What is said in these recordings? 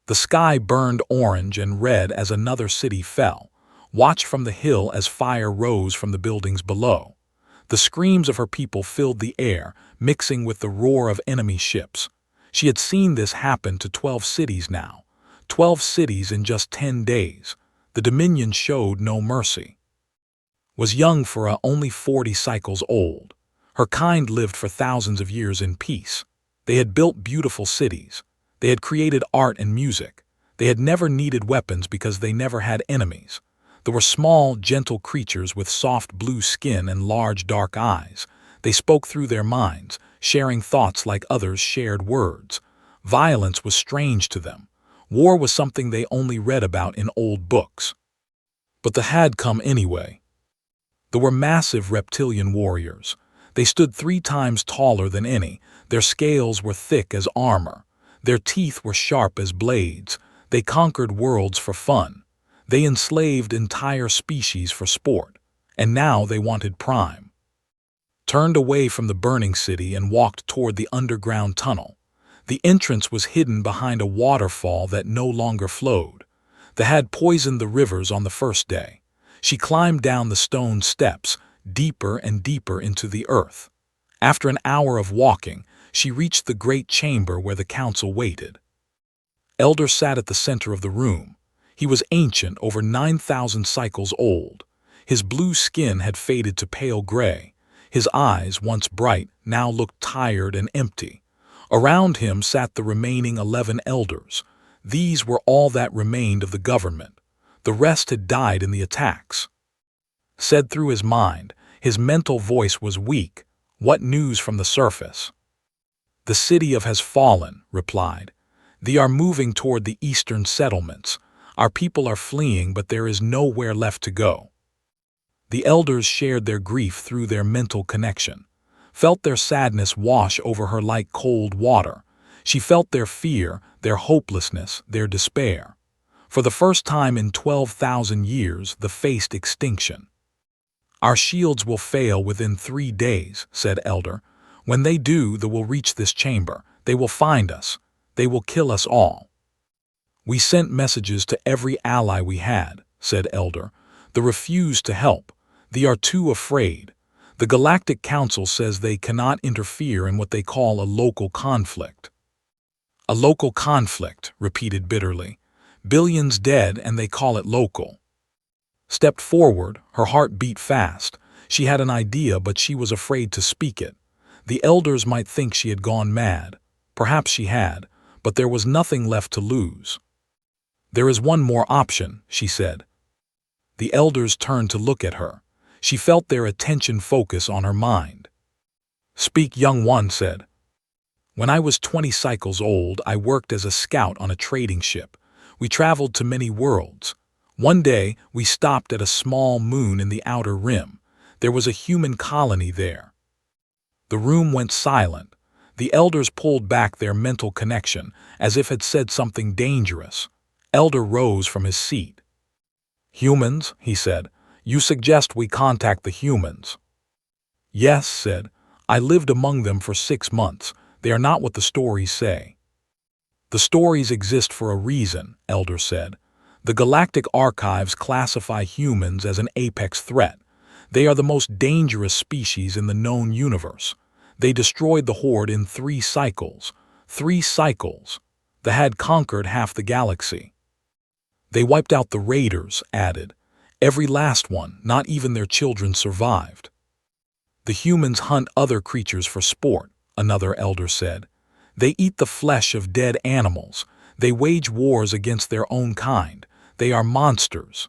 The sky burned orange and red as another city fell. Watch from the hill as fire rose from the buildings below. The screams of her people filled the air, mixing with the roar of enemy ships. She had seen this happen to 12 cities now. 12 cities in just 10 days. The Dominion showed no mercy. Was young for only 40 cycles old. Her kind lived for thousands of years in peace. They had built beautiful cities. They had created art and music. They had never needed weapons because they never had enemies. There were small, gentle creatures with soft blue skin and large dark eyes. They spoke through their minds, sharing thoughts like others shared words. Violence was strange to them. War was something they only read about in old books. But the had come anyway. There were massive reptilian warriors. They stood 3 times taller than any. Their scales were thick as armor. Their teeth were sharp as blades. They conquered worlds for fun. They enslaved entire species for sport. And now they wanted Prime. Turned away from the burning city and walked toward the underground tunnel. The entrance was hidden behind a waterfall that no longer flowed. The had poisoned the rivers on the first day. She climbed down the stone steps, deeper and deeper into the earth. After an hour of walking, she reached the great chamber where the council waited. Elder sat at the center of the room. He was ancient, over 9,000 cycles old. His blue skin had faded to pale gray. His eyes, once bright, now looked tired and empty. Around him sat the remaining 11 elders. These were all that remained of the government. The rest had died in the attacks. Said through his mind, his mental voice was weak. What news from the surface? The city of has fallen, replied. They are moving toward the eastern settlements. Our people are fleeing, but there is nowhere left to go. The elders shared their grief through their mental connection. Felt their sadness wash over her like cold water. She felt their fear, their hopelessness, their despair. For the first time in 12,000 years, they faced extinction. Our shields will fail within 3 days, said Elder. When they do, they will reach this chamber. They will find us. They will kill us all. We sent messages to every ally we had, said Elder. They refused to help. They are too afraid. The Galactic Council says they cannot interfere in what they call a local conflict. A local conflict, repeated bitterly. Billions dead and they call it local. Stepped forward, her heart beat fast. She had an idea, but she was afraid to speak it. The elders might think she had gone mad. Perhaps she had, but there was nothing left to lose. There is one more option, she said. The elders turned to look at her. She felt their attention focus on her mind. Speak, young one said. When I was 20 cycles old, I worked as a scout on a trading ship. We traveled to many worlds. One day, we stopped at a small moon in the outer rim. There was a human colony there. The room went silent. The elders pulled back their mental connection, as if had said something dangerous. Elder rose from his seat. Humans, he said. You suggest we contact the humans. Yes, said. I lived among them for 6 months. They are not what the stories say. The stories exist for a reason, Elder said. The Galactic Archives classify humans as an apex threat. They are the most dangerous species in the known universe. They destroyed the Horde in 3 cycles. 3 cycles. They had conquered half the galaxy. They wiped out the Raiders, added. Every last one, not even their children, survived. The humans hunt other creatures for sport, another elder said. They eat the flesh of dead animals. They wage wars against their own kind. They are monsters.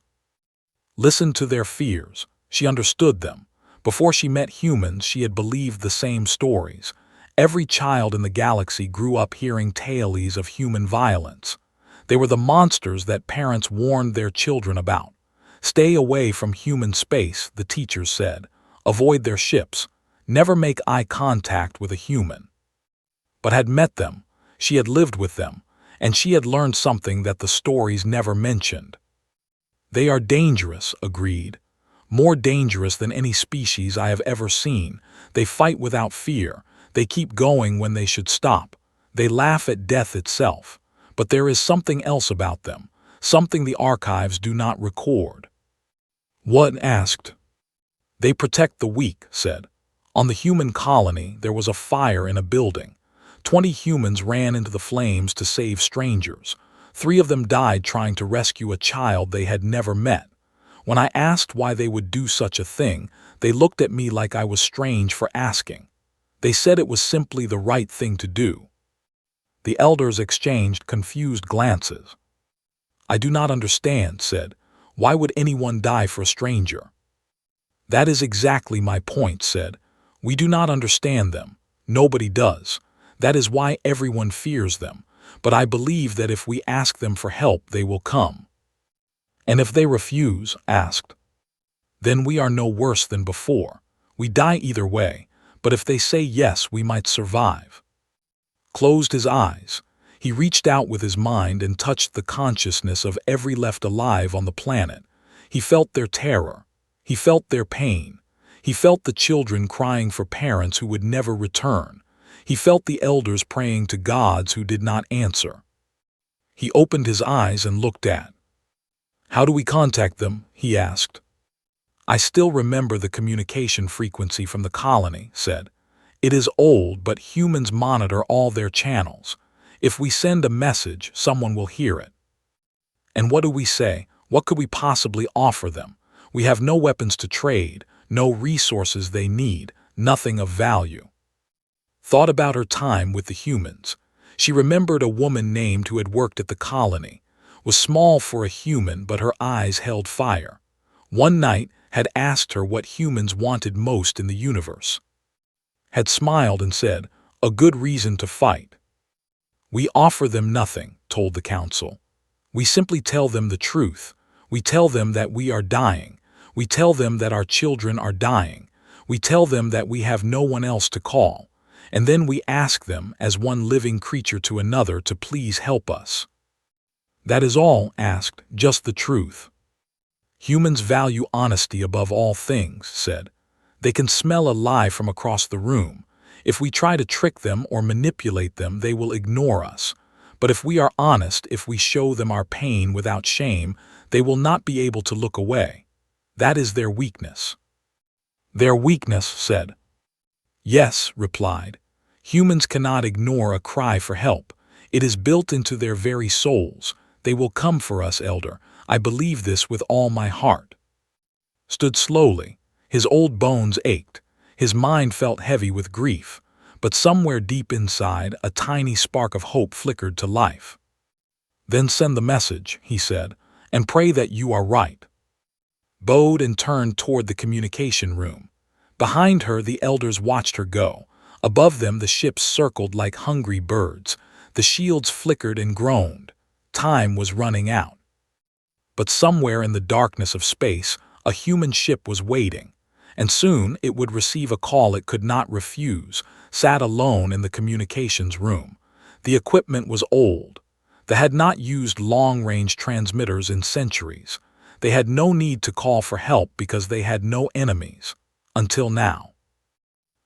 Listen to their fears. She understood them. Before she met humans, she had believed the same stories. Every child in the galaxy grew up hearing tales of human violence. They were the monsters that parents warned their children about. Stay away from human space, the teachers said. Avoid their ships. Never make eye contact with a human. But had met them. She had lived with them. And she had learned something that the stories never mentioned. They are dangerous, agreed. More dangerous than any species I have ever seen. They fight without fear. They keep going when they should stop. They laugh at death itself. But there is something else about them, something the archives do not record. What? Asked. They protect the weak, said. On the human colony, there was a fire in a building. 20 humans ran into the flames to save strangers. 3 of them died trying to rescue a child they had never met. When I asked why they would do such a thing, they looked at me like I was strange for asking. They said it was simply the right thing to do. The elders exchanged confused glances. I do not understand, said. Why would anyone die for a stranger? That is exactly my point, said. We do not understand them. Nobody does. That is why everyone fears them. But I believe that if we ask them for help, they will come. And if they refuse, asked. Then we are no worse than before. We die either way, but if they say yes, we might survive. Closed his eyes. He reached out with his mind and touched the consciousness of every left alive on the planet. He felt their terror. He felt their pain. He felt the children crying for parents who would never return. He felt the elders praying to gods who did not answer. He opened his eyes and looked at. How do we contact them? He asked. I still remember the communication frequency from the colony, said. It is old, but humans monitor all their channels. If we send a message, someone will hear it. And what do we say? What could we possibly offer them? We have no weapons to trade, no resources they need, nothing of value. Thought about her time with the humans. She remembered a woman named who had worked at the colony, was small for a human, but her eyes held fire. One night had asked her what humans wanted most in the universe. Had smiled and said, a good reason to fight. We offer them nothing, told the council. We simply tell them the truth. We tell them that we are dying. We tell them that our children are dying. We tell them that we have no one else to call. And then we ask them, as one living creature to another, to please help us. That is all, asked, just the truth. Humans value honesty above all things, said. They can smell a lie from across the room. If we try to trick them or manipulate them, they will ignore us. But if we are honest, if we show them our pain without shame, they will not be able to look away. That is their weakness. Their weakness, said. Yes, replied. Humans cannot ignore a cry for help. It is built into their very souls. They will come for us, Elder. I believe this with all my heart. Stood slowly. His old bones ached. His mind felt heavy with grief. But somewhere deep inside, a tiny spark of hope flickered to life. Then send the message, he said, and pray that you are right. Bowed and turned toward the communication room. Behind her, the elders watched her go. Above them, the ships circled like hungry birds. The shields flickered and groaned. Time was running out. But somewhere in the darkness of space, a human ship was waiting. And soon it would receive a call it could not refuse, sat alone in the communications room. The equipment was old. They had not used long-range transmitters in centuries. They had no need to call for help because they had no enemies. Until now.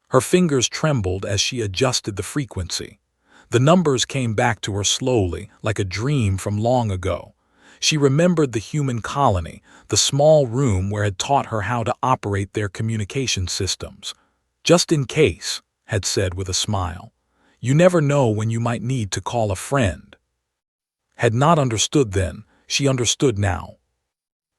Her fingers trembled as she adjusted the frequency. The numbers came back to her slowly, like a dream from long ago. She remembered the human colony, the small room where had taught her how to operate their communication systems. Just in case, had said with a smile. You never know when you might need to call a friend. Had not understood then, she understood now.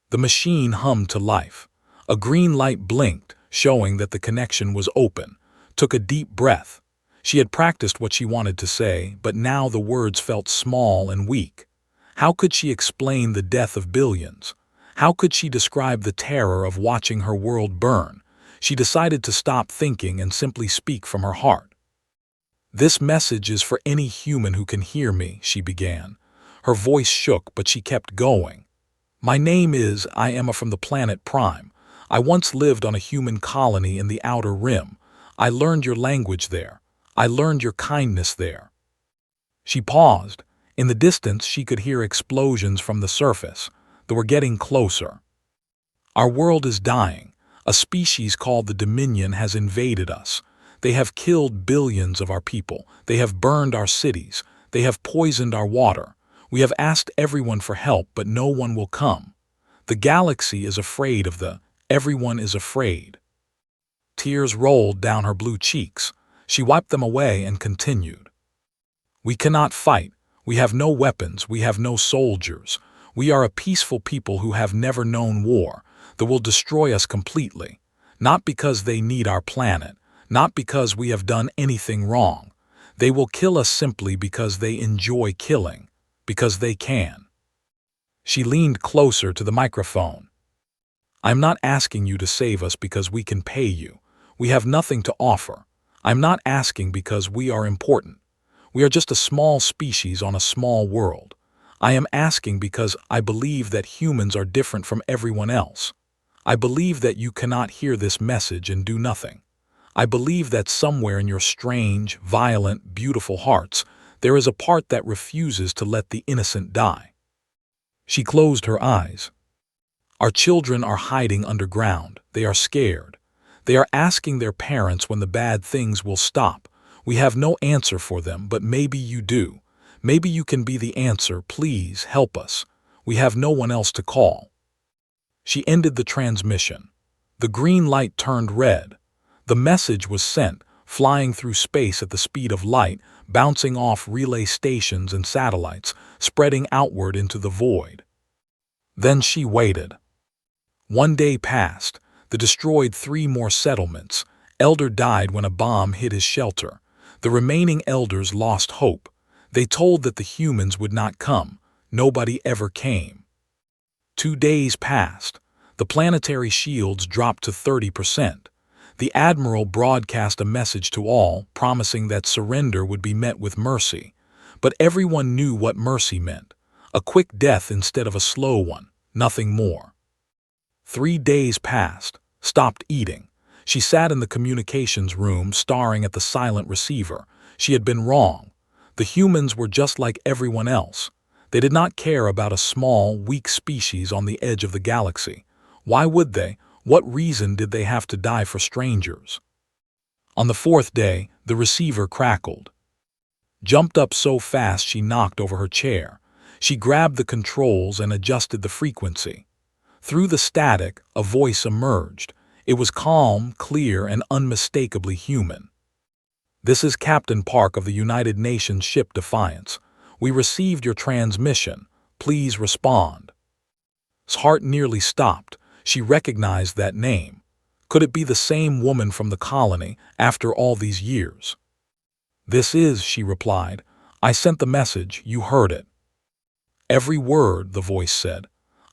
The machine hummed to life. A green light blinked, showing that the connection was open. Took a deep breath. She had practiced what she wanted to say, but now the words felt small and weak. How could she explain the death of billions? How could she describe the terror of watching her world burn? She decided to stop thinking and simply speak from her heart. This message is for any human who can hear me, she began. Her voice shook, but she kept going. My name is, I am from the planet Prime. I once lived on a human colony in the Outer Rim. I learned your language there. I learned your kindness there. She paused. In the distance, she could hear explosions from the surface. They were getting closer. Our world is dying. A species called the Dominion has invaded us. They have killed billions of our people. They have burned our cities. They have poisoned our water. We have asked everyone for help, but no one will come. The galaxy is afraid of the everyone is afraid. Tears rolled down her blue cheeks. She wiped them away and continued. We cannot fight. We have no weapons. We have no soldiers. We are a peaceful people who have never known war that will destroy us completely. Not because they need our planet, not because we have done anything wrong. They will kill us simply because they enjoy killing, because they can. She leaned closer to the microphone. I'm not asking you to save us because we can pay you. We have nothing to offer. I'm not asking because we are important. We are just a small species on a small world. I am asking because I believe that humans are different from everyone else. I believe that you cannot hear this message and do nothing. I believe that somewhere in your strange, violent, beautiful hearts, there is a part that refuses to let the innocent die. She closed her eyes. Our children are hiding underground. They are scared. They are asking their parents when the bad things will stop. We have no answer for them, but maybe you do. Maybe you can be the answer. Please help us. We have no one else to call. She ended the transmission. The green light turned red. The message was sent, flying through space at the speed of light, bouncing off relay stations and satellites, spreading outward into the void. Then she waited. 1 day passed. They destroyed 3 more settlements. Elder died when a bomb hit his shelter. The remaining elders lost hope. They told that the humans would not come. Nobody ever came. 2 days passed. The planetary shields dropped to 30%. The Admiral broadcast a message to all, promising that surrender would be met with mercy. But everyone knew what mercy meant. A quick death instead of a slow one, nothing more. 3 days passed. Stopped eating. She sat in the communications room, staring at the silent receiver. She had been wrong. The humans were just like everyone else. They did not care about a small, weak species on the edge of the galaxy. Why would they? What reason did they have to die for strangers? On the 4th day, the receiver crackled. Jumped up so fast she knocked over her chair. She grabbed the controls and adjusted the frequency. Through the static, a voice emerged. It was calm, clear, and unmistakably human. This is Captain Park of the United Nations ship Defiance. We received your transmission. Please respond. His heart nearly stopped. She recognized that name. Could it be the same woman from the colony after all these years? This is, she replied. I sent the message. You heard it. Every word, the voice said.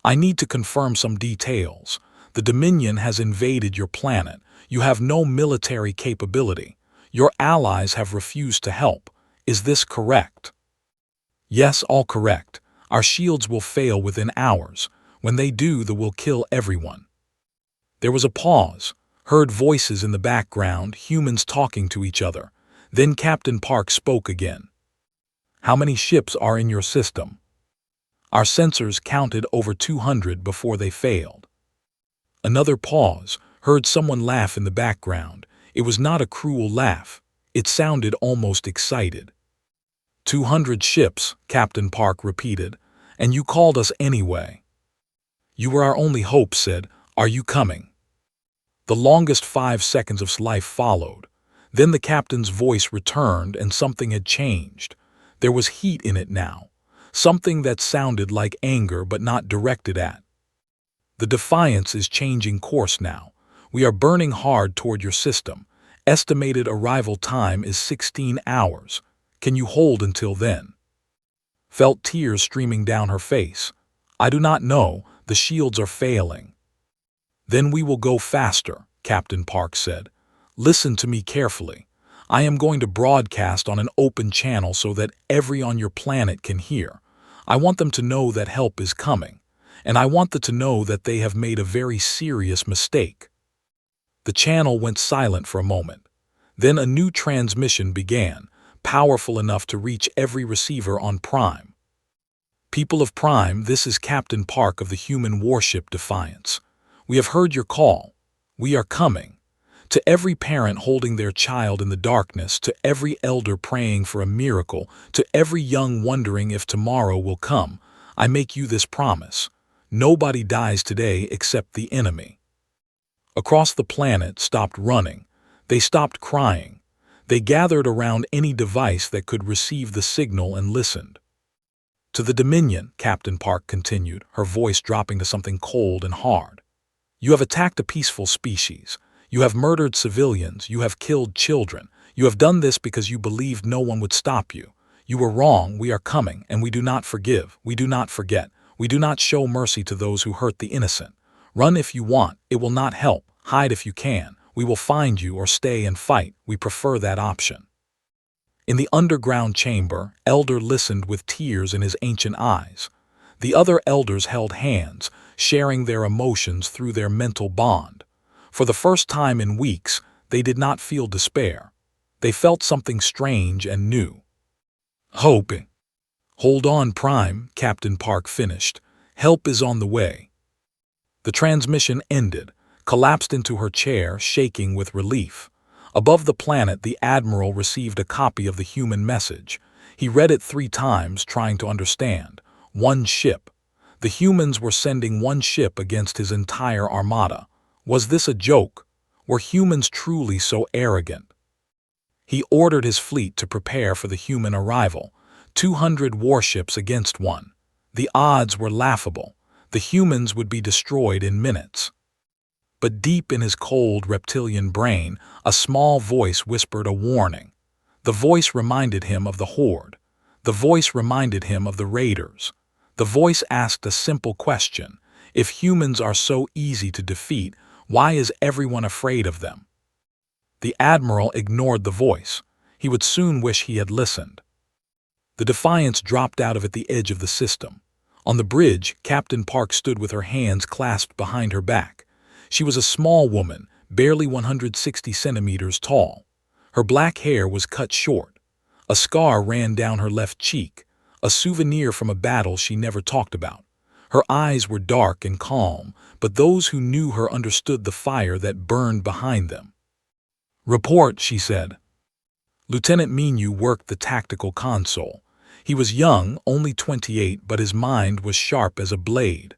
I need to confirm some details. The Dominion has invaded your planet. You have no military capability. Your allies have refused to help. Is this correct? Yes, all correct. Our shields will fail within hours. When they do, they will kill everyone. There was a pause. Heard voices in the background, humans talking to each other. Then Captain Park spoke again. How many ships are in your system? Our sensors counted over 200 before they failed. Another pause. Heard someone laugh in the background. It was not a cruel laugh. It sounded almost excited. 200 ships, Captain Park repeated, and you called us anyway. You were our only hope, said, are you coming? The longest 5 seconds of life followed. Then the captain's voice returned and something had changed. There was heat in it now. Something that sounded like anger but not directed at. The Defiance is changing course now. We are burning hard toward your system. Estimated arrival time is 16 hours. Can you hold until then? Felt tears streaming down her face. I do not know. The shields are failing. Then we will go faster, Captain Park said. Listen to me carefully. I am going to broadcast on an open channel so that everyone on your planet can hear. I want them to know that help is coming, and I want them to know that they have made a very serious mistake. The channel went silent for a moment. Then a new transmission began, powerful enough to reach every receiver on Prime. People of Prime, this is Captain Park of the human warship Defiance. We have heard your call. We are coming. To every parent holding their child in the darkness, to every elder praying for a miracle, to every young wondering if tomorrow will come, I make you this promise. Nobody dies today except the enemy. Across the planet stopped running. They stopped crying. They gathered around any device that could receive the signal and listened. To the Dominion, Captain Park continued, her voice dropping to something cold and hard. You have attacked a peaceful species. You have murdered civilians. You have killed children. You have done this because you believed no one would stop you. You were wrong. We are coming, and we do not forgive. We do not forget. We do not show mercy to those who hurt the innocent. Run if you want. It will not help. Hide if you can. We will find you, or stay and fight. We prefer that option. In the underground chamber, Elder listened with tears in his ancient eyes. The other elders held hands, sharing their emotions through their mental bond. For the first time in weeks, they did not feel despair. They felt something strange and new. Hope. Hold on, Prime, Captain Park finished. Help is on the way. The transmission ended, collapsed into her chair, shaking with relief. Above the planet, the Admiral received a copy of the human message. He read it 3 times, trying to understand. 1 ship. The humans were sending 1 ship against his entire armada. Was this a joke? Were humans truly so arrogant? He ordered his fleet to prepare for the human arrival. 200 warships against 1. The odds were laughable. The humans would be destroyed in minutes. But deep in his cold reptilian brain, a small voice whispered a warning. The voice reminded him of the Horde. The voice reminded him of the Raiders. The voice asked a simple question. If humans are so easy to defeat, why is everyone afraid of them? The Admiral ignored the voice. He would soon wish he had listened. The Defiance dropped out of at the edge of the system. On the bridge, Captain Park stood with her hands clasped behind her back. She was a small woman, barely 160 centimeters tall. Her black hair was cut short. A scar ran down her left cheek, a souvenir from a battle she never talked about. Her eyes were dark and calm, but those who knew her understood the fire that burned behind them. Report, she said. Lieutenant Minu worked the tactical console. He was young, only 28, but his mind was sharp as a blade.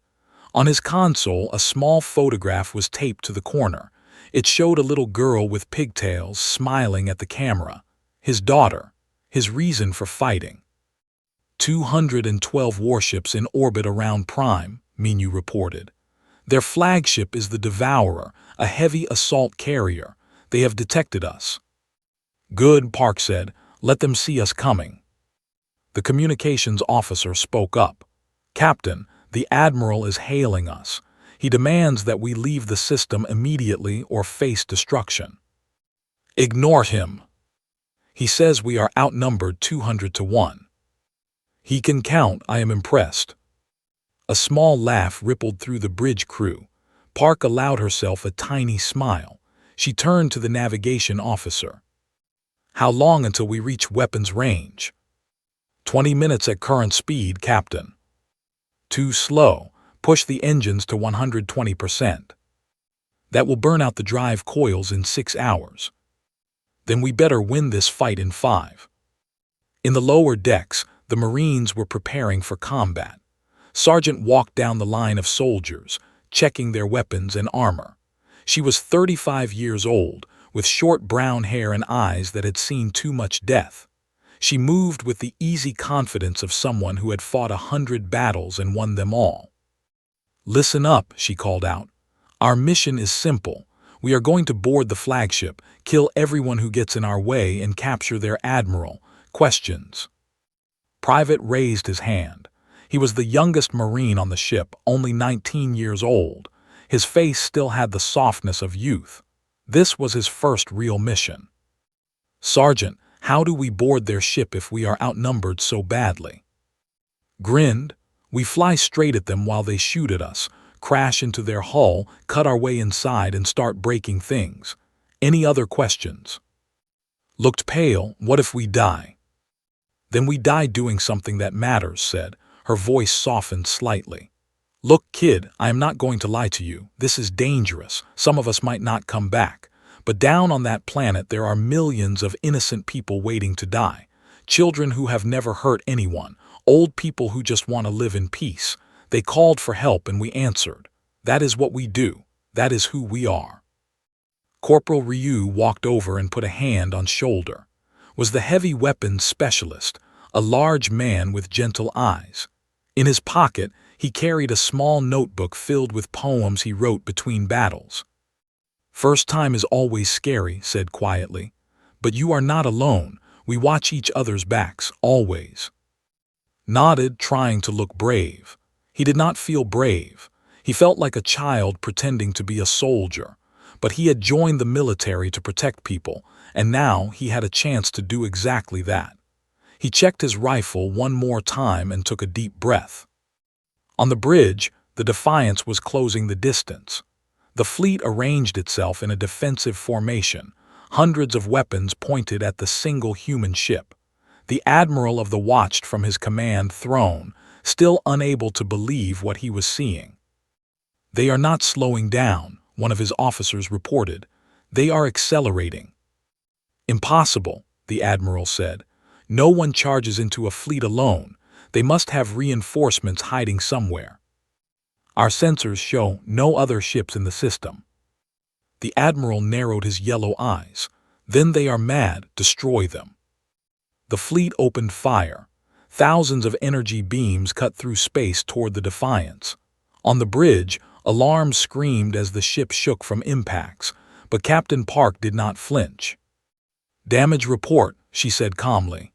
On his console, a small photograph was taped to the corner. It showed a little girl with pigtails smiling at the camera. His daughter. His reason for fighting. 212 warships in orbit around Prime, Minu reported. Their flagship is the Devourer, a heavy assault carrier. They have detected us. Good, Park said. Let them see us coming. The communications officer spoke up. Captain, the Admiral is hailing us. He demands that we leave the system immediately or face destruction. Ignore him. He says we are outnumbered 200 to 1. He can count, I am impressed. A small laugh rippled through the bridge crew. Park allowed herself a tiny smile. She turned to the navigation officer. How long until we reach weapons range? 20 minutes at current speed, Captain. Too slow. Push the engines to 120%. That will burn out the drive coils in 6 hours. Then we better win this fight in 5. In the lower decks, the Marines were preparing for combat. Sergeant walked down the line of soldiers, checking their weapons and armor. She was 35 years old, with short brown hair and eyes that had seen too much death. She moved with the easy confidence of someone who had fought 100 battles and won them all. Listen up, she called out. Our mission is simple. We are going to board the flagship, kill everyone who gets in our way, and capture their admiral. Questions? Private raised his hand. He was the youngest Marine on the ship, only 19 years old. His face still had the softness of youth. This was his first real mission. Sergeant, how do we board their ship if we are outnumbered so badly? Grinned. We fly straight at them while they shoot at us, crash into their hull, cut our way inside, and start breaking things. Any other questions? Looked pale. What if we die? Then we die doing something that matters, said. Her voice softened slightly. Look, kid, I am not going to lie to you. This is dangerous. Some of us might not come back. But down on that planet there are millions of innocent people waiting to die. Children who have never hurt anyone, old people who just want to live in peace. They called for help and we answered. That is what we do. That is who we are. Corporal Ryu walked over and put a hand on shoulder. Was the heavy weapons specialist, a large man with gentle eyes. In his pocket, he carried a small notebook filled with poems he wrote between battles. First time is always scary, said quietly. But you are not alone. We watch each other's backs, always. Nodded, trying to look brave. He did not feel brave. He felt like a child pretending to be a soldier. But he had joined the military to protect people, and now he had a chance to do exactly that. He checked his rifle one more time and took a deep breath. On the bridge, the Defiance was closing the distance. The fleet arranged itself in a defensive formation, hundreds of weapons pointed at the single human ship. The admiral of the watched from his command throne, still unable to believe what he was seeing. They are not slowing down, one of his officers reported. They are accelerating. Impossible, the admiral said. No one charges into a fleet alone. They must have reinforcements hiding somewhere. Our sensors show no other ships in the system. The admiral narrowed his yellow eyes. Then they are mad, destroy them. The fleet opened fire. Thousands of energy beams cut through space toward the Defiance. On the bridge, alarms screamed as the ship shook from impacts, but Captain Park did not flinch. Damage report, she said calmly.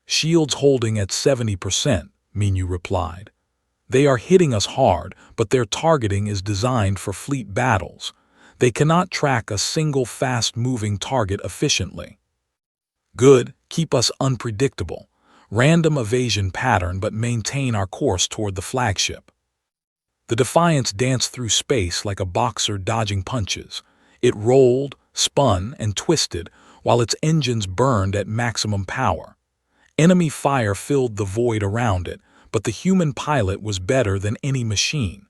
Shields holding at 70%, Minyu replied. They are hitting us hard, but their targeting is designed for fleet battles. They cannot track a single fast-moving target efficiently. Good, keep us unpredictable. Random evasion pattern but maintain our course toward the flagship. The Defiance danced through space like a boxer dodging punches. It rolled, spun, and twisted while its engines burned at maximum power. Enemy fire filled the void around it, but the human pilot was better than any machine.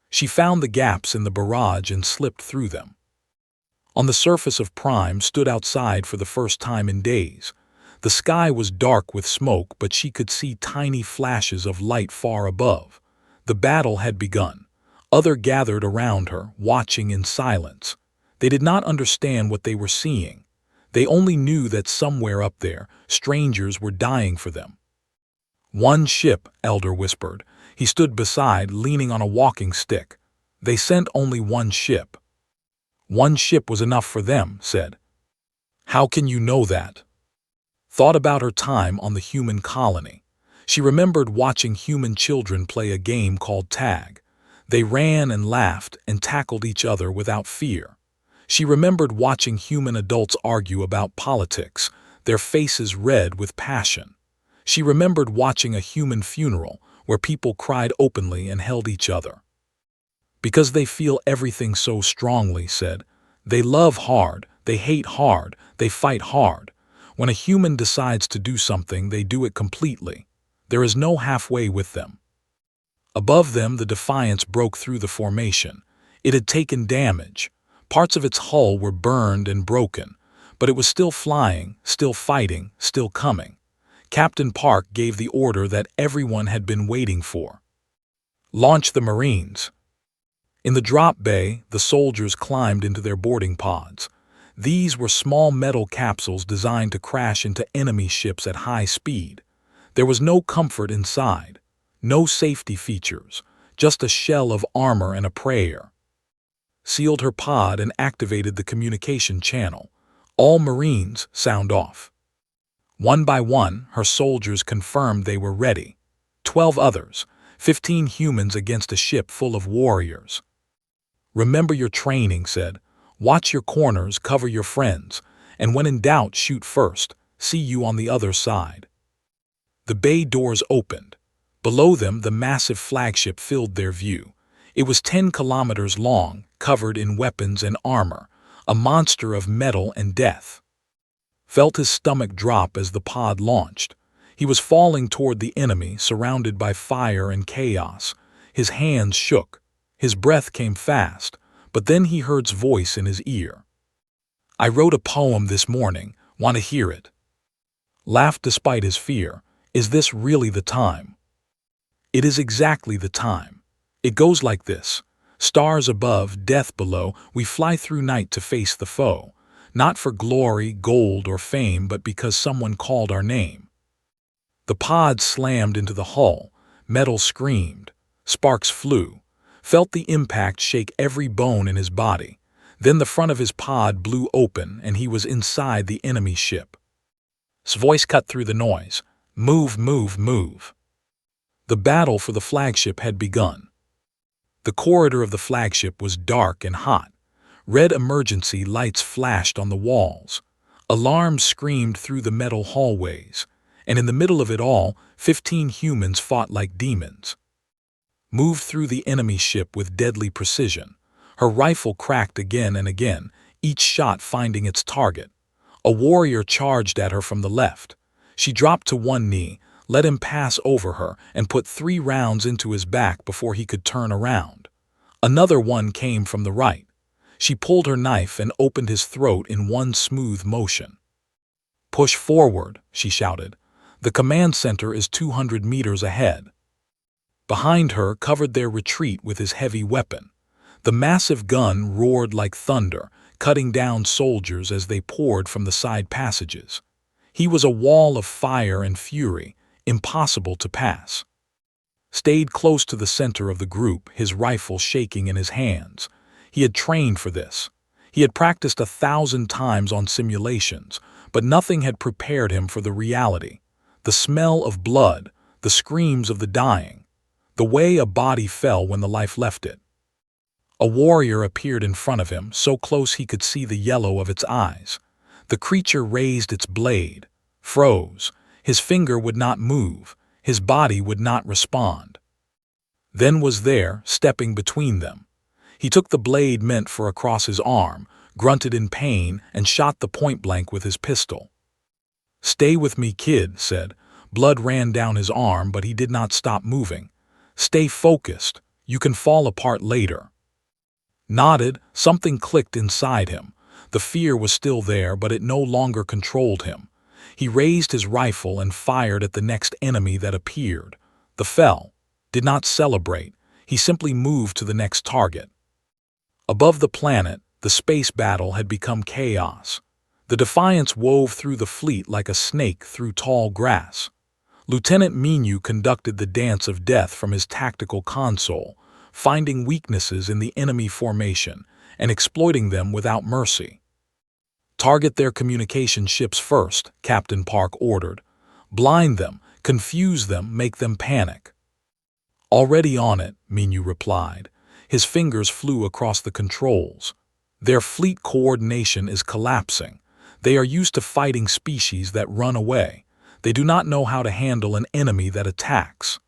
She found the gaps in the barrage and slipped through them. On the surface of Prime stood outside for the first time in days. The sky was dark with smoke, but she could see tiny flashes of light far above. The battle had begun. Others gathered around her, watching in silence. They did not understand what they were seeing. They only knew that somewhere up there, strangers were dying for them. One ship, Elder whispered. He stood beside, leaning on a walking stick. They sent only one ship. One ship was enough for them, said. How can you know that? Thought about her time on the human colony. She remembered watching human children play a game called tag. They ran and laughed and tackled each other without fear. She remembered watching human adults argue about politics, their faces red with passion. She remembered watching a human funeral where people cried openly and held each other. Because they feel everything so strongly, said. They love hard, they hate hard, they fight hard. When a human decides to do something, they do it completely. There is no halfway with them. Above them, the Defiance broke through the formation. It had taken damage. Parts of its hull were burned and broken, but it was still flying, still fighting, still coming. Captain Park gave the order that everyone had been waiting for. Launch the Marines. In the drop bay, the soldiers climbed into their boarding pods. These were small metal capsules designed to crash into enemy ships at high speed. There was no comfort inside, no safety features, just a shell of armor and a prayer. Sealed her pod and activated the communication channel. All Marines, sound off. One by one, her soldiers confirmed they were ready. 12 others, 15 humans against a ship full of warriors. Remember your training, said. Watch your corners, cover your friends, and when in doubt, shoot first. See you on the other side. The bay doors opened. Below them, the massive flagship filled their view. It was 10 kilometers long, covered in weapons and armor, a monster of metal and death. Felt his stomach drop as the pod launched. He was falling toward the enemy, surrounded by fire and chaos. His hands shook. His breath came fast, but then he heard his voice in his ear. I wrote a poem this morning. Want to hear it? Laughed despite his fear. Is this really the time? It is exactly the time. It goes like this. Stars above, death below, we fly through night to face the foe. Not for glory, gold, or fame, but because someone called our name. The pod slammed into the hull. Metal screamed. Sparks flew. Felt the impact shake every bone in his body. Then the front of his pod blew open and he was inside the enemy ship. His voice cut through the noise. Move, move, move. The battle for the flagship had begun. The corridor of the flagship was dark and hot. Red emergency lights flashed on the walls. Alarms screamed through the metal hallways. And in the middle of it all, 15 humans fought like demons. Moved through the enemy ship with deadly precision. Her rifle cracked again and again, each shot finding its target. A warrior charged at her from the left. She dropped to one knee, let him pass over her, and put 3 rounds into his back before he could turn around. Another one came from the right. She pulled her knife and opened his throat in one smooth motion. Push forward, she shouted. The command center is 200 meters ahead. Behind her covered their retreat with his heavy weapon. The massive gun roared like thunder, cutting down soldiers as they poured from the side passages. He was a wall of fire and fury, impossible to pass. Stayed close to the center of the group, his rifle shaking in his hands. He had trained for this. He had practiced 1,000 times on simulations, but nothing had prepared him for the reality. The smell of blood, the screams of the dying, the way a body fell when the life left it. A warrior appeared in front of him, so close he could see the yellow of its eyes. The creature raised its blade, froze. His finger would not move, his body would not respond. Then was there, stepping between them. He took the blade meant for across his arm, grunted in pain, and shot the point blank with his pistol. Stay with me, kid, said. Blood ran down his arm, but he did not stop moving. Stay focused. You can fall apart later. Nodded, something clicked inside him. The fear was still there, but it no longer controlled him. He raised his rifle and fired at the next enemy that appeared. The fell. Did not celebrate. He simply moved to the next target. Above the planet, the space battle had become chaos. The Defiance wove through the fleet like a snake through tall grass. Lieutenant Minu conducted the dance of death from his tactical console, finding weaknesses in the enemy formation and exploiting them without mercy. Target their communication ships first, Captain Park ordered. Blind them, confuse them, make them panic. Already on it, Minu replied. His fingers flew across the controls. Their fleet coordination is collapsing. They are used to fighting species that run away. They do not know how to handle an enemy that attacks.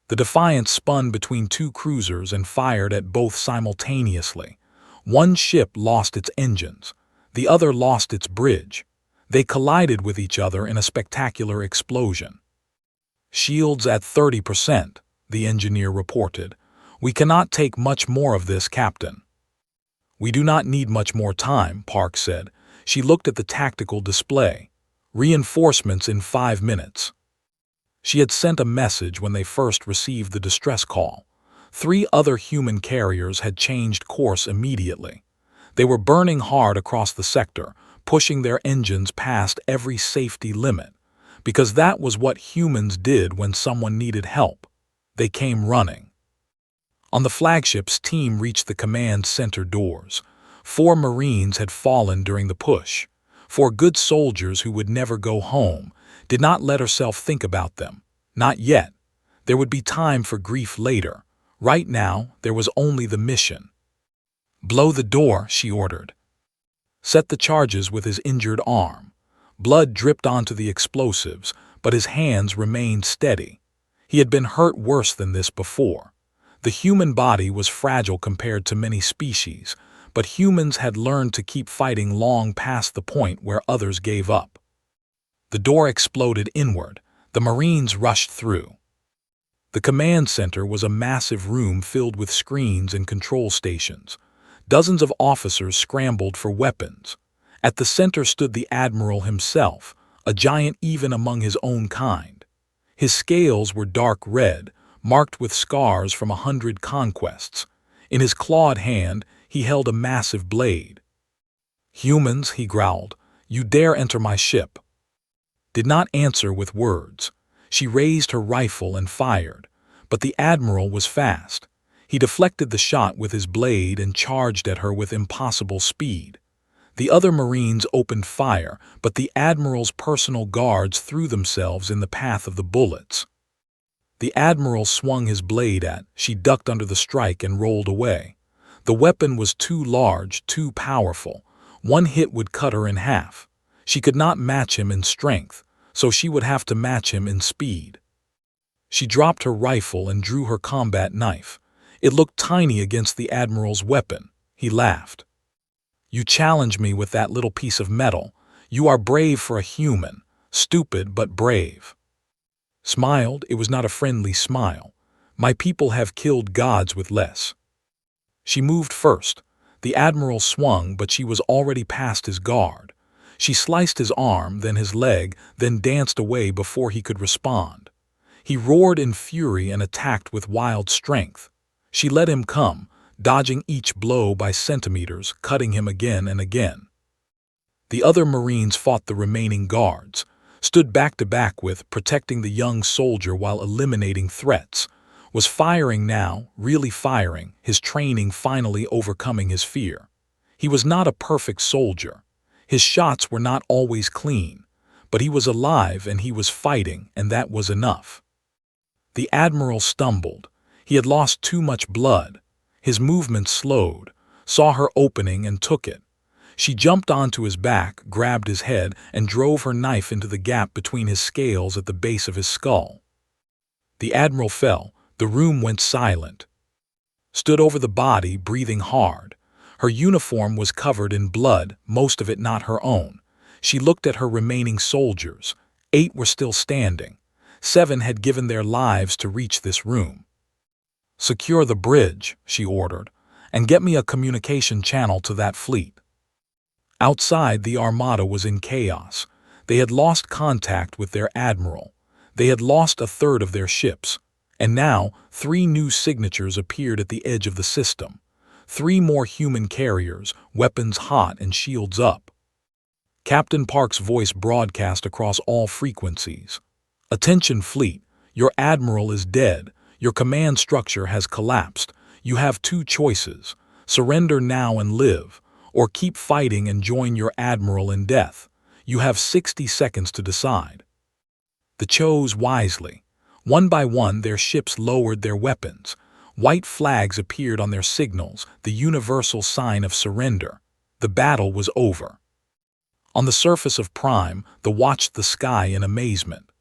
The Defiance spun between 2 cruisers and fired at both simultaneously. One ship lost its engines. The other lost its bridge. They collided with each other in a spectacular explosion. Shields at 30%, the engineer reported. We cannot take much more of this, Captain. We do not need much more time, Park said. She looked at the tactical display. Reinforcements in 5 minutes. She had sent a message when they first received the distress call. 3 other human carriers had changed course immediately. They were burning hard across the sector, pushing their engines past every safety limit, because that was what humans did when someone needed help. They came running. On the flagship's team reached the command center doors. 4 Marines had fallen during the push. 4 good soldiers who would never go home. Did not let herself think about them. Not yet. There would be time for grief later. Right now, there was only the mission. Blow the door, she ordered. Set the charges with his injured arm. Blood dripped onto the explosives, but his hands remained steady. He had been hurt worse than this before. The human body was fragile compared to many species, but humans had learned to keep fighting long past the point where others gave up. The door exploded inward. The Marines rushed through. The command center was a massive room filled with screens and control stations. Dozens of officers scrambled for weapons. At the center stood the Admiral himself, a giant even among his own kind. His scales were dark red, marked with scars from 100 conquests. In his clawed hand, he held a massive blade. "Humans," he growled, "you dare enter my ship." Did not answer with words. She raised her rifle and fired, but the Admiral was fast. He deflected the shot with his blade and charged at her with impossible speed. The other Marines opened fire, but the Admiral's personal guards threw themselves in the path of the bullets. The Admiral swung his blade she ducked under the strike and rolled away. The weapon was too large, too powerful. One hit would cut her in half. She could not match him in strength, so she would have to match him in speed. She dropped her rifle and drew her combat knife. It looked tiny against the Admiral's weapon. He laughed. "You challenge me with that little piece of metal. You are brave for a human, stupid but brave." Smiled, it was not a friendly smile. "My people have killed gods with less." She moved first. The Admiral swung, but she was already past his guard. She sliced his arm, then his leg, then danced away before he could respond. He roared in fury and attacked with wild strength. She let him come, dodging each blow by centimeters, cutting him again and again. The other Marines fought the remaining guards, stood back to back with, protecting the young soldier while eliminating threats, was firing now, really firing, his training finally overcoming his fear. He was not a perfect soldier. His shots were not always clean, but he was alive and he was fighting, and that was enough. The Admiral stumbled. He had lost too much blood. His movement slowed, saw her opening and took it. She jumped onto his back, grabbed his head, and drove her knife into the gap between his scales at the base of his skull. The Admiral fell. The room went silent. Stood over the body, breathing hard. Her uniform was covered in blood, most of it not her own. She looked at her remaining soldiers. 8 were still standing. 7 had given their lives to reach this room. "Secure the bridge," she ordered, "and get me a communication channel to that fleet." Outside, the Armada was in chaos. They had lost contact with their Admiral. They had lost a third of their ships. And now, 3 new signatures appeared at the edge of the system. 3 more human carriers, weapons hot and shields up. Captain Park's voice broadcast across all frequencies. "Attention fleet, your Admiral is dead. Your command structure has collapsed. You have 2 choices. Surrender now and live, or keep fighting and join your Admiral in death. You have 60 seconds to decide." They chose wisely. One by one, their ships lowered their weapons. White flags appeared on their signals, the universal sign of surrender. The battle was over. On the surface of Prime, they watched the sky in amazement.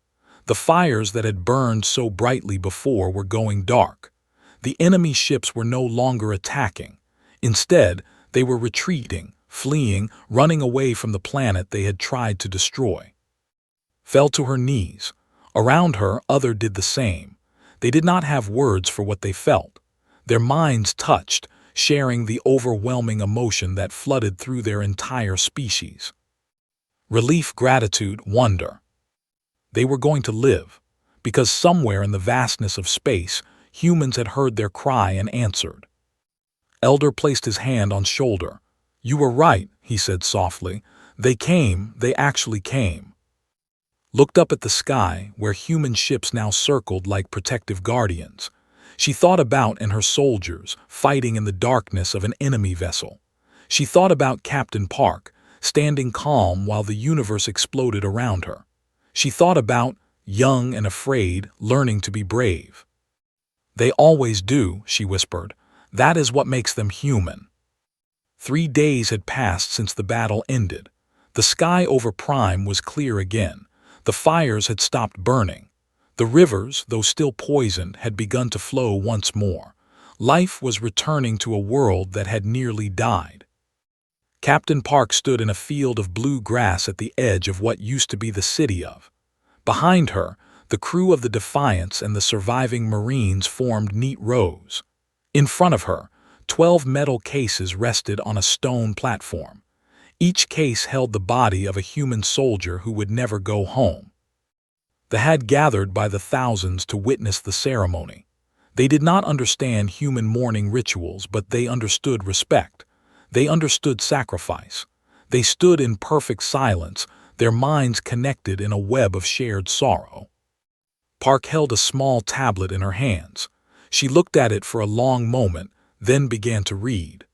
The fires that had burned so brightly before were going dark. The enemy ships were no longer attacking. Instead, they were retreating, fleeing, running away from the planet they had tried to destroy. Fell to her knees. Around her, others did the same. They did not have words for what they felt. Their minds touched, sharing the overwhelming emotion that flooded through their entire species. Relief, gratitude, wonder. They were going to live, because somewhere in the vastness of space, humans had heard their cry and answered. Elder placed his hand on shoulder. "You were right," he said softly. "They came, they actually came." Looked up at the sky, where human ships now circled like protective guardians. She thought about and her soldiers, fighting in the darkness of an enemy vessel. She thought about Captain Park, standing calm while the universe exploded around her. She thought about, young and afraid, learning to be brave. "They always do," she whispered. "That is what makes them human." 3 days had passed since the battle ended. The sky over Prime was clear again. The fires had stopped burning. The rivers, though still poisoned, had begun to flow once more. Life was returning to a world that had nearly died. Captain Park stood in a field of blue grass at the edge of what used to be the city of. Behind her, the crew of the Defiance and the surviving Marines formed neat rows. In front of her, 12 metal cases rested on a stone platform. Each case held the body of a human soldier who would never go home. They had gathered by the thousands to witness the ceremony. They did not understand human mourning rituals, but they understood respect. They understood sacrifice. They stood in perfect silence, their minds connected in a web of shared sorrow. Park held a small tablet in her hands. She looked at it for a long moment, then began to read.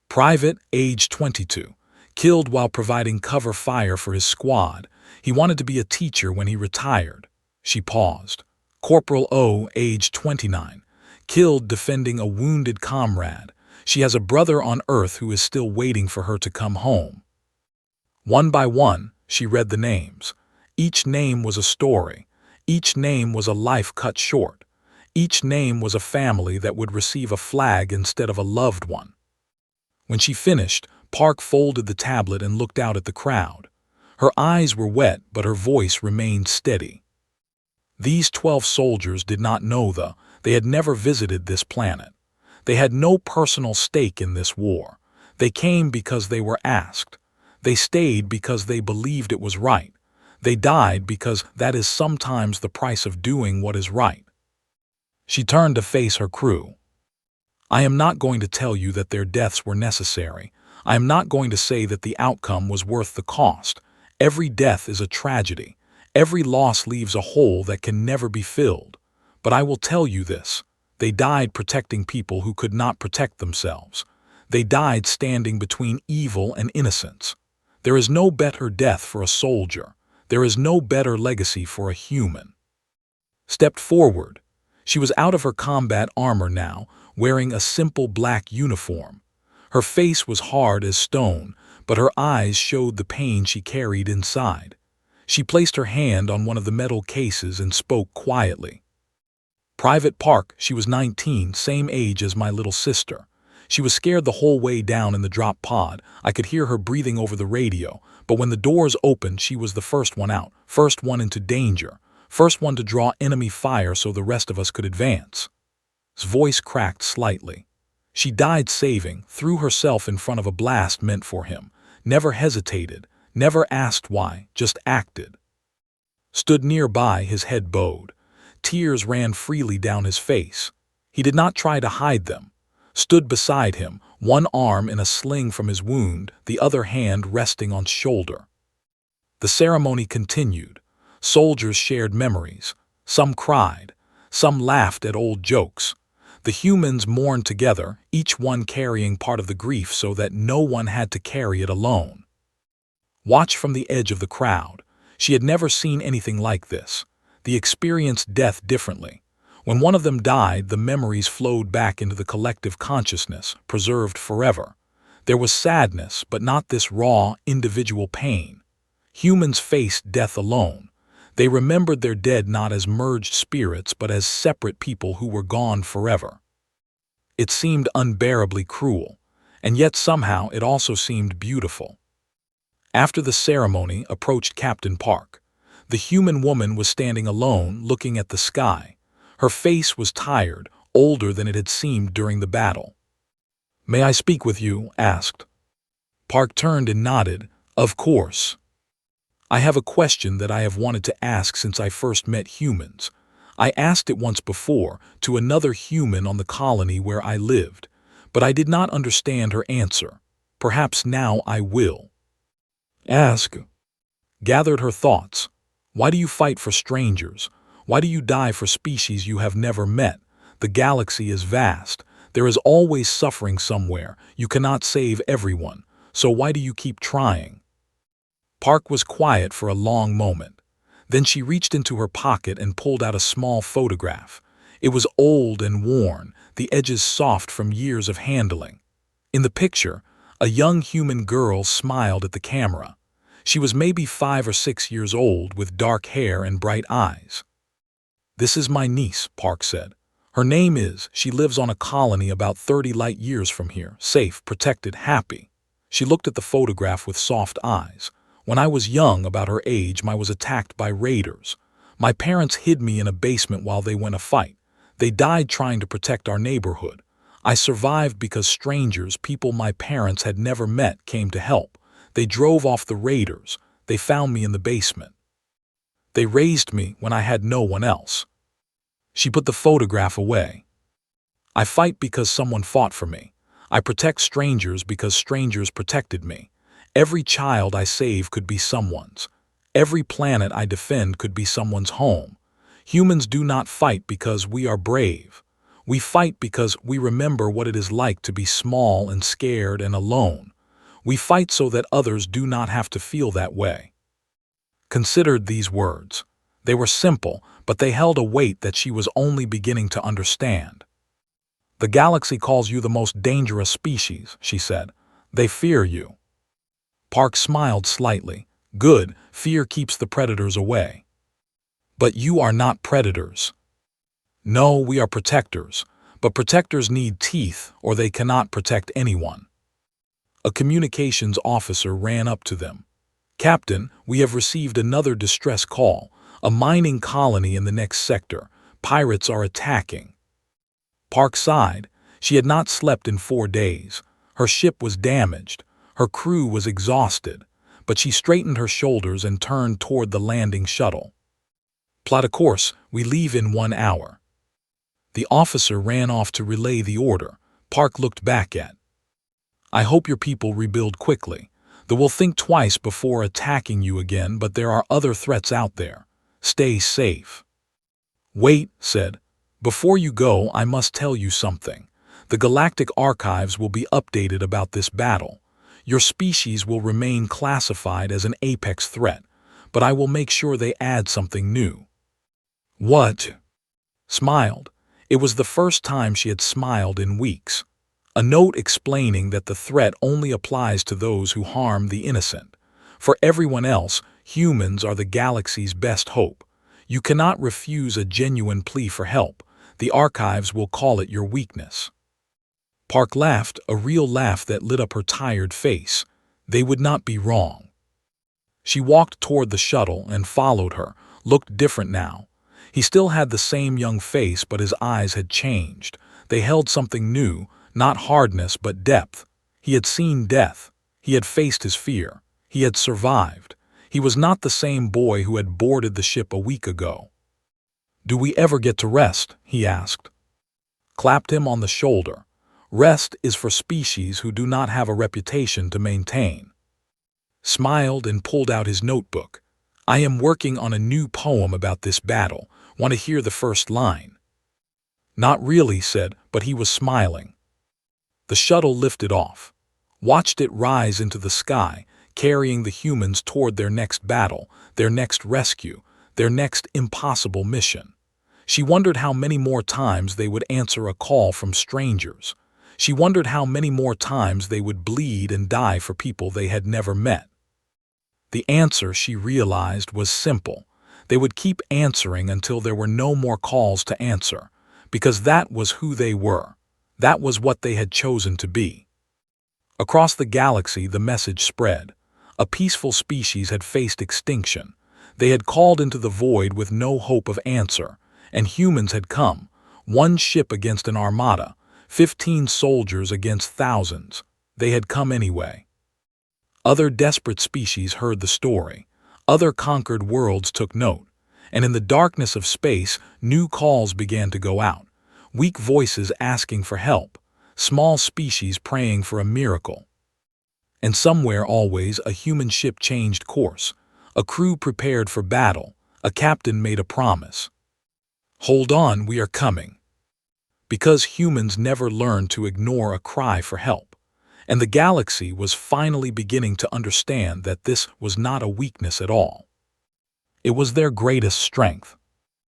Private, age 22, killed while providing cover fire for his squad. He wanted to be a teacher when he retired. She paused. Corporal O, age 29, killed defending a wounded comrade. She has a brother on Earth who is still waiting for her to come home. One by one, she read the names. Each name was a story. Each name was a life cut short. Each name was a family that would receive a flag instead of a loved one. When she finished, Park folded the tablet and looked out at the crowd. Her eyes were wet, but her voice remained steady. These 12 soldiers did not know they had never visited this planet. They had no personal stake in this war. They came because they were asked. They stayed because they believed it was right. They died because that is sometimes the price of doing what is right. She turned to face her crew. I am not going to tell you that their deaths were necessary. I am not going to say that the outcome was worth the cost. Every death is a tragedy. Every loss leaves a hole that can never be filled. But I will tell you this. They died protecting people who could not protect themselves. They died standing between evil and innocence. There is no better death for a soldier. There is no better legacy for a human. Stepped forward. She was out of her combat armor now, wearing a simple black uniform. Her face was hard as stone, but her eyes showed the pain she carried inside. She placed her hand on one of the metal cases and spoke quietly. Private Park, she was 19, same age as my little sister. She was scared the whole way down in the drop pod. I could hear her breathing over the radio, but when the doors opened, she was the first one out, first one into danger, first one to draw enemy fire so the rest of us could advance. His voice cracked slightly. She died saving, threw herself in front of a blast meant for him, never hesitated, never asked why, just acted. Stood nearby, his head bowed. Tears ran freely down his face. He did not try to hide them. Stood beside him, one arm in a sling from his wound, the other hand resting on his shoulder. The ceremony continued. Soldiers shared memories. Some cried. Some laughed at old jokes. The humans mourned together, each one carrying part of the grief so that no one had to carry it alone. Watched from the edge of the crowd. She had never seen anything like this. They experienced death differently. When one of them died, the memories flowed back into the collective consciousness, preserved forever. There was sadness, but not this raw, individual pain. Humans faced death alone. They remembered their dead not as merged spirits, but as separate people who were gone forever. It seemed unbearably cruel, and yet somehow it also seemed beautiful. After the ceremony approached Captain Park. The human woman was standing alone, looking at the sky. Her face was tired, older than it had seemed during the battle. "May I speak with you?" asked. Park turned and nodded. "Of course. I have a question that I have wanted to ask since I first met humans. I asked it once before, to another human on the colony where I lived, but I did not understand her answer. Perhaps now I will." "Ask." Gathered her thoughts. Why do you fight for strangers? Why do you die for species you have never met? The galaxy is vast. There is always suffering somewhere. You cannot save everyone. So why do you keep trying? Park was quiet for a long moment. Then she reached into her pocket and pulled out a small photograph. It was old and worn, the edges soft from years of handling. In the picture, a young human girl smiled at the camera. She was maybe 5 or 6 years old with dark hair and bright eyes. "This is my niece," Park said. "Her name is, she lives on a colony about 30 light years from here, safe, protected, happy." She looked at the photograph with soft eyes. "When I was young, about her age, I was attacked by raiders. My parents hid me in a basement while they went a fight. They died trying to protect our neighborhood. I survived because strangers, people my parents had never met, came to help. They drove off the raiders. They found me in the basement. They raised me when I had no one else. She put the photograph away. I fight because someone fought for me. I protect strangers because strangers protected me. Every child I save could be someone's. Every planet I defend could be someone's home. Humans do not fight because we are brave. We fight because we remember what it is like to be small and scared and alone. We fight so that others do not have to feel that way. Considered these words. They were simple, but they held a weight that she was only beginning to understand. The galaxy calls you the most dangerous species, she said. They fear you. Park smiled slightly. Good, fear keeps the predators away. But you are not predators. No, we are protectors, but protectors need teeth or they cannot protect anyone. A communications officer ran up to them. Captain, we have received another distress call. A mining colony in the next sector. Pirates are attacking. Park sighed. She had not slept in 4 days. Her ship was damaged. Her crew was exhausted. But she straightened her shoulders and turned toward the landing shuttle. Plot a course. We leave in 1 hour. The officer ran off to relay the order. Park looked back at. I hope your people rebuild quickly. They will think twice before attacking you again, but there are other threats out there. Stay safe. Wait, said. Before you go, I must tell you something. The Galactic Archives will be updated about this battle. Your species will remain classified as an apex threat, but I will make sure they add something new. What? Smiled. It was the first time she had smiled in weeks. A note explaining that the threat only applies to those who harm the innocent. For everyone else, humans are the galaxy's best hope. You cannot refuse a genuine plea for help. The archives will call it your weakness. Park laughed, a real laugh that lit up her tired face. They would not be wrong. She walked toward the shuttle and followed her, looked different now. He still had the same young face, but his eyes had changed. They held something new, not hardness but depth. He had seen death. He had faced his fear. He had survived. He was not the same boy who had boarded the ship a week ago. Do we ever get to rest? He asked. Clapped him on the shoulder. Rest is for species who do not have a reputation to maintain. Smiled and pulled out his notebook. I am working on a new poem about this battle. Want to hear the first line? Not really, said, but he was smiling. The shuttle lifted off. Watched it rise into the sky, carrying the humans toward their next battle, their next rescue, their next impossible mission. She wondered how many more times they would answer a call from strangers. She wondered how many more times they would bleed and die for people they had never met. The answer, she realized, was simple. They would keep answering until there were no more calls to answer, because that was who they were. That was what they had chosen to be. Across the galaxy, the message spread. A peaceful species had faced extinction. They had called into the void with no hope of answer, and humans had come, 1 ship against an armada, 15 soldiers against thousands. They had come anyway. Other desperate species heard the story. Other conquered worlds took note. And in the darkness of space, new calls began to go out. Weak voices asking for help. Small species praying for a miracle. And somewhere always a human ship changed course. A crew prepared for battle. A captain made a promise. Hold on, we are coming. Because humans never learned to ignore a cry for help. And the galaxy was finally beginning to understand that this was not a weakness at all. It was their greatest strength.